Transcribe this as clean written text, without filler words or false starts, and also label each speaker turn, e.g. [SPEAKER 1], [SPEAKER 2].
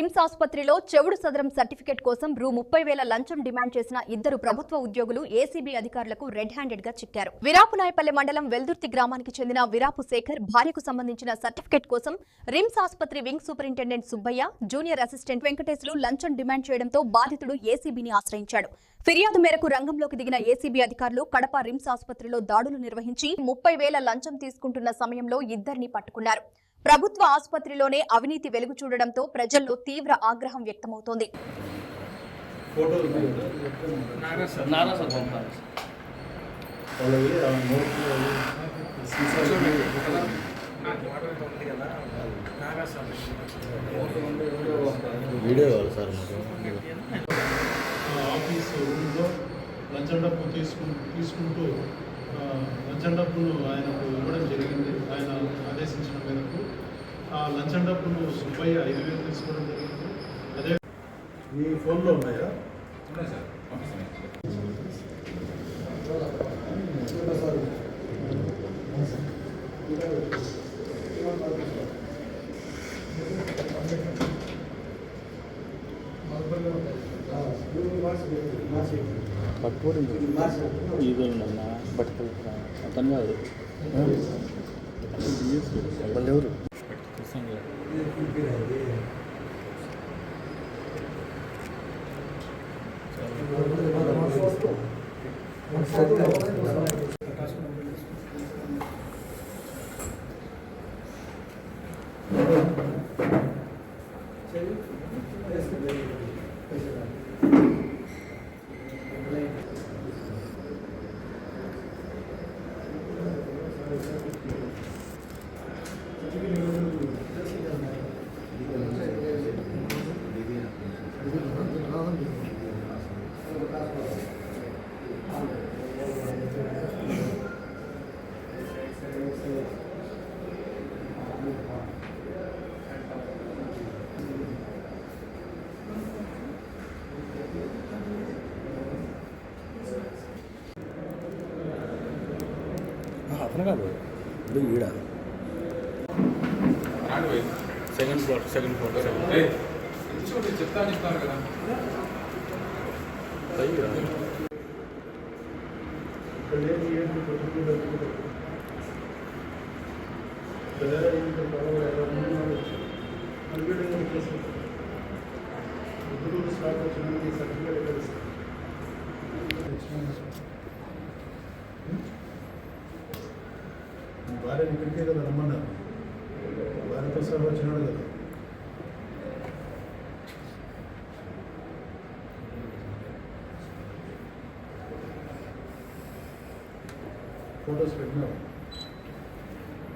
[SPEAKER 1] RIMS ఆసుపత్రిలో చెవుడు సదరం certificate కోసం రూ.30,000 లంచం డిమాండ్ చేసిన ఇద్దరు ప్రభుత్వ ఉద్యోగులు ఏసీబీ అధికారులకు రెడ్ హ్యాండెడ్ గా చిక్కారు. విరాపునాయపల్లి మండలం వెల్దుర్తి గ్రామానికి చెందిన విరాపు శేఖర్ భార్యకు సంబంధించిన సర్టిఫికెట్ కోసం రిమ్స్ ఆసుపత్రి wing superintendent Subbaiah, junior assistant వెంకటేశ్లు లంచం డిమాండ్ చేయడంతో బాధితుడు ఏసీబీని ఆశ్రయించాడు. ఫిర్యాదు మేరకు రంగంలోకి దిగిన ఏసీబీ అధికారులు కడప రిమ్స్ ఆసుపత్రిలో దాడులు నిర్వహించి 30,000 లంచం తీసుకుంటున్న సమయంలో ఇద్దరిని పట్టుకున్నారు. ప్రభుత్వ ఆసుపత్రిలోనే అవినీతి వెలుగు చూడడంతో ప్రజల్లో తీవ్ర ఆగ్రహం వ్యక్తమవుతోంది.
[SPEAKER 2] లంచం డబ్బు తీసుకుంటూ లంచం డబ్బును ఆయనకు ఇవ్వడం జరిగింది. ఆయన ఆదేశించిన మేరకు ఆ లంచం డబ్బును సుబ్బయ్య 5,000 తీసుకోవడం జరిగింది. అదే మీ ఫోన్లో ఉన్నాయా? సార్
[SPEAKER 3] పట్టుకోవడం ఈదోళ్ళన్నా పట్టుకోవాలి అతను కాదు వాళ్ళు ఎవరు అతను కాదు ఇది ఈడ సెకండ్ ఫ్లోర్
[SPEAKER 2] చెప్తాను కదా భార్యని ఇక్కడికే కదా రమ్మన్నారు. భార్యతో సహా వచ్చినాడు కదా. ఫొటోస్ పెట్టినావు.